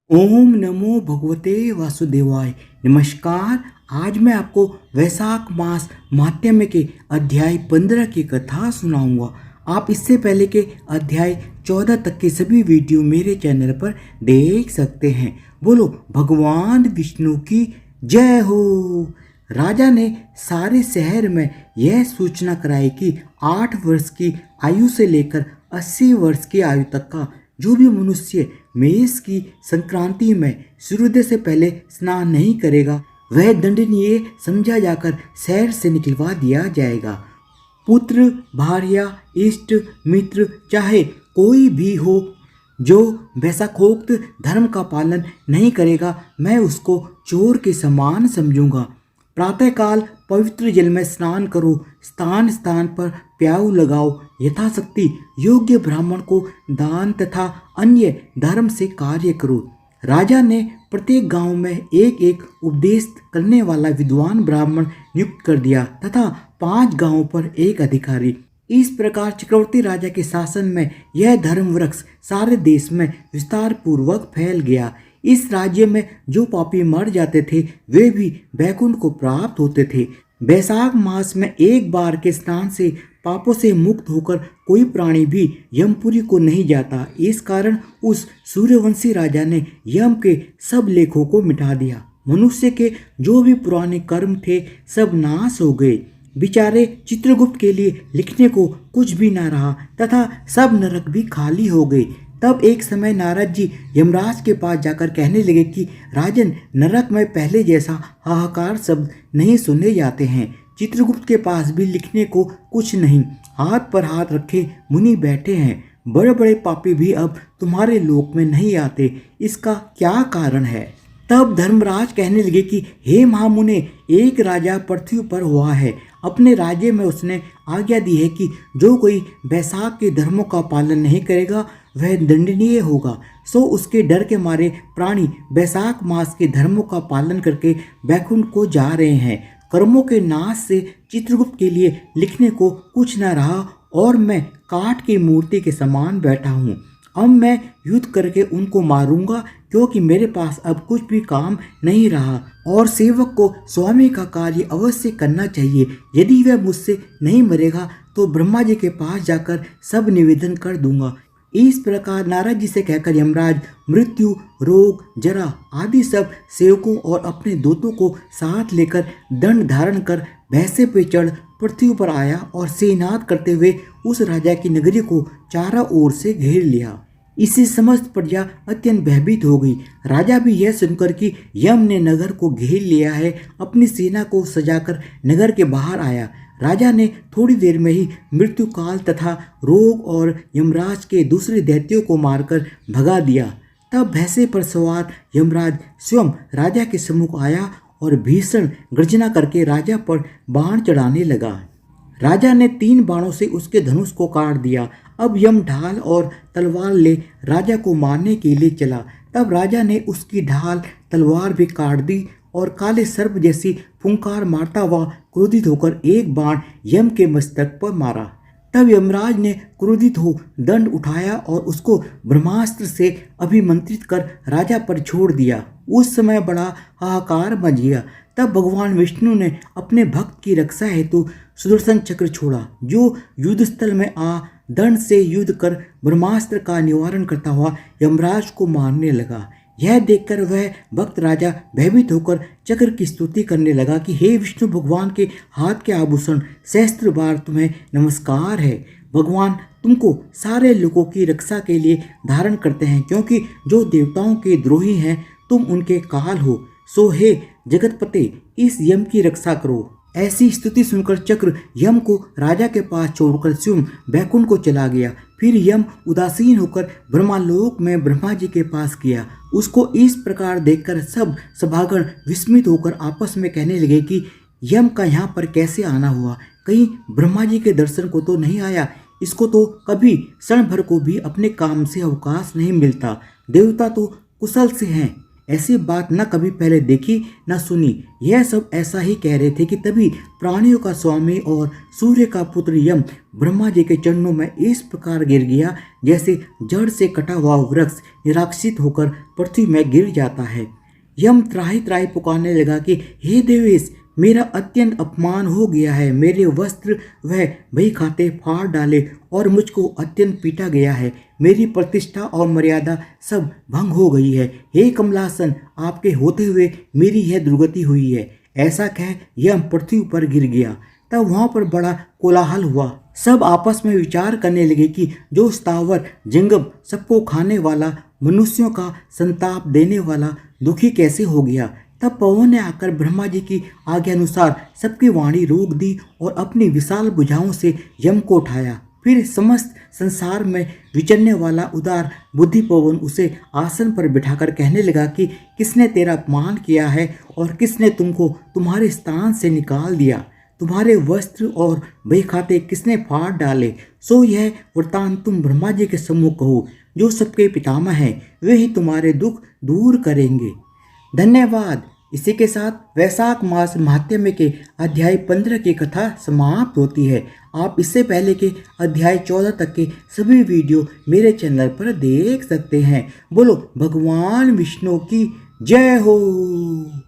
ओम नमो भगवते वासुदेवाय। नमस्कार। आज मैं आपको वैशाख मास माध्यम के अध्याय 15 की कथा सुनाऊंगा। आप इससे पहले के अध्याय 14 तक के सभी वीडियो मेरे चैनल पर देख सकते हैं। बोलो भगवान विष्णु की जय हो। राजा ने सारे शहर में यह सूचना कराई कि 8 वर्ष की आयु से लेकर 80 वर्ष की आयु तक का जो भी मनुष्य मेष की संक्रांति में सूर्योदय से पहले स्नान नहीं करेगा वह दंडनीय समझा जाकर शहर से निकलवा दिया जाएगा। पुत्र, भार्या, इष्ट मित्र चाहे कोई भी हो जो वैशाखोक्त धर्म का पालन नहीं करेगा मैं उसको चोर के समान समझूंगा। प्रातःकाल पवित्र जल में स्नान करो, स्थान स्थान पर प्याऊ लगाओ, यथाशक्ति योग्य ब्राह्मण को दान तथा अन्य धर्म से कार्य करो। राजा ने प्रत्येक गांव में एक एक उपदेश करने वाला विद्वान ब्राह्मण नियुक्त कर दिया तथा 5 गांवों पर एक अधिकारी। इस प्रकार चक्रवर्ती राजा के शासन में यह धर्म वृक्ष सारे देश में विस्तार पूर्वक फैल गया। इस राज्य में जो पापी मर जाते थे वे भी वैकुंठ को प्राप्त होते थे। वैशाख मास में एक बार के स्नान से पापों से मुक्त होकर कोई प्राणी भी यमपुरी को नहीं जाता। इस कारण उस सूर्यवंशी राजा ने यम के सब लेखों को मिटा दिया। मनुष्य के जो भी पुराने कर्म थे सब नाश हो गए। बेचारे चित्रगुप्त के लिए लिखने को कुछ भी न रहा तथा सब नरक भी खाली हो गए। तब एक समय नारद जी यमराज के पास जाकर कहने लगे कि राजन, नरक में पहले जैसा हाहाकार शब्द नहीं सुने जाते हैं। चित्रगुप्त के पास भी लिखने को कुछ नहीं। हाथ पर हाथ रखे मुनि बैठे हैं। बड़े बड़े पापी भी अब तुम्हारे लोक में नहीं आते। इसका क्या कारण है? तब धर्मराज कहने लगे कि हे महामुने, एक राजा पृथ्वी पर हुआ है। अपने राज्य में उसने आज्ञा दी है कि जो कोई वैशाख के धर्मों का पालन नहीं करेगा वह दंडनीय होगा। सो उसके डर के मारे प्राणी वैशाख मास के धर्मों का पालन करके वैकुंठ को जा रहे हैं। कर्मों के नाश से चित्रगुप्त के लिए लिखने को कुछ न रहा और मैं काठ की मूर्ति के समान बैठा हूँ। अब मैं युद्ध करके उनको मारूंगा क्योंकि मेरे पास अब कुछ भी काम नहीं रहा और सेवक को स्वामी का कार्य अवश्य करना चाहिए। यदि वह मुझसे नहीं मरेगा तो ब्रह्मा जी के पास जाकर सब निवेदन कर दूंगा। इस प्रकार नारद जी से कहकर यमराज मृत्यु, रोग, जरा आदि सब सेवकों और अपने दूतों को साथ लेकर दंड धारण कर भैंसे पे चढ़ पृथ्वी पर आया और सेनाद करते हुए उस राजा की नगरी को चारों ओर से घेर लिया। इससे समस्त प्रजा अत्यंत भयभीत हो गई। राजा भी यह सुनकर कि यम ने नगर को घेर लिया है अपनी सेना को सजाकर नगर के बाहर आया। राजा ने थोड़ी देर में ही मृत्यु काल तथा रोग और यमराज के दूसरे दैत्यों को मारकर भगा दिया। तब भैंसे पर सवार यमराज स्वयं राजा के सम्मुख आया और भीषण गर्जना करके राजा पर बाण चढ़ाने लगा। राजा ने 3 बाणों से उसके धनुष को काट दिया। अब यम ढाल और तलवार ले राजा को मारने के लिए चला। तब राजा ने उसकी ढाल तलवार भी काट दी और काले सर्प जैसी फुंकार मारता हुआ क्रोधित होकर एक बाण यम के मस्तक पर मारा। तब यमराज ने क्रोधित हो दंड उठाया और उसको ब्रह्मास्त्र से अभिमंत्रित कर राजा पर छोड़ दिया। उस समय बड़ा हाहाकार मच गया। तब भगवान विष्णु ने अपने भक्त की रक्षा हेतु सुदर्शन चक्र छोड़ा जो युद्ध स्थल में आ दंड से युद्ध कर ब्रह्मास्त्र का निवारण करता हुआ यमराज को मारने लगा। यह देखकर वह भक्त राजा भयभीत होकर चक्र की स्तुति करने लगा कि हे विष्णु भगवान के हाथ के आभूषण, सहस्त्र बार तुम्हें नमस्कार है। भगवान तुमको सारे लोगों की रक्षा के लिए धारण करते हैं क्योंकि जो देवताओं के द्रोही हैं तुम उनके काल हो। सो हे जगतपते, इस यम की रक्षा करो। ऐसी स्तुति सुनकर चक्र यम को राजा के पास छोड़कर स्वयं वैकुंठ को चला गया। फिर यम उदासीन होकर ब्रह्मालोक में ब्रह्मा जी के पास गया। उसको इस प्रकार देखकर सब सभागण विस्मित होकर आपस में कहने लगे कि यम का यहाँ पर कैसे आना हुआ? कहीं ब्रह्मा जी के दर्शन को तो नहीं आया? इसको तो कभी क्षण भर को भी अपने काम से अवकाश नहीं मिलता। देवता तो कुशल से हैं, ऐसी बात न कभी पहले देखी न सुनी। यह सब ऐसा ही कह रहे थे कि तभी प्राणियों का स्वामी और सूर्य का पुत्र यम ब्रह्मा जी के चरणों में इस प्रकार गिर गया जैसे जड़ से कटा हुआ वृक्ष निराक्षित होकर पृथ्वी में गिर जाता है। यम त्राही त्राही पुकारने लगा कि हे देवेश, मेरा अत्यंत अपमान हो गया है। मेरे वस्त्र वह बही खाते फाड़ डाले और मुझको अत्यंत पीटा गया है। मेरी प्रतिष्ठा और मर्यादा सब भंग हो गई है। हे कमलासन, आपके होते हुए मेरी यह दुर्गति हुई है। ऐसा कह यम पृथ्वी पर गिर गया। तब वहाँ पर बड़ा कोलाहल हुआ। सब आपस में विचार करने लगे कि जो स्थावर जंगम सबको खाने वाला, मनुष्यों का संताप देने वाला दुखी कैसे हो गया। तब पवन ने आकर ब्रह्मा जी की आज्ञा अनुसार सबकी वाणी रोक दी और अपनी विशाल भुजाओं से यम को उठाया। फिर समस्त संसार में विचरने वाला उदार बुद्धि पवन उसे आसन पर बिठाकर कहने लगा कि किसने तेरा अपमान किया है और किसने तुमको तुम्हारे स्थान से निकाल दिया। तुम्हारे वस्त्र और बही खाते किसने फाड़ डाले। सो यह वृतांत तुम ब्रह्मा जी के सम्मुख कहो। जो सबके पितामह हैं वे ही तुम्हारे दुख दूर करेंगे। धन्यवाद। इसी के साथ वैशाख मास महात्म्य के अध्याय 15 की कथा समाप्त होती है। आप इससे पहले के अध्याय 14 तक के सभी वीडियो मेरे चैनल पर देख सकते हैं। बोलो भगवान विष्णु की जय हो।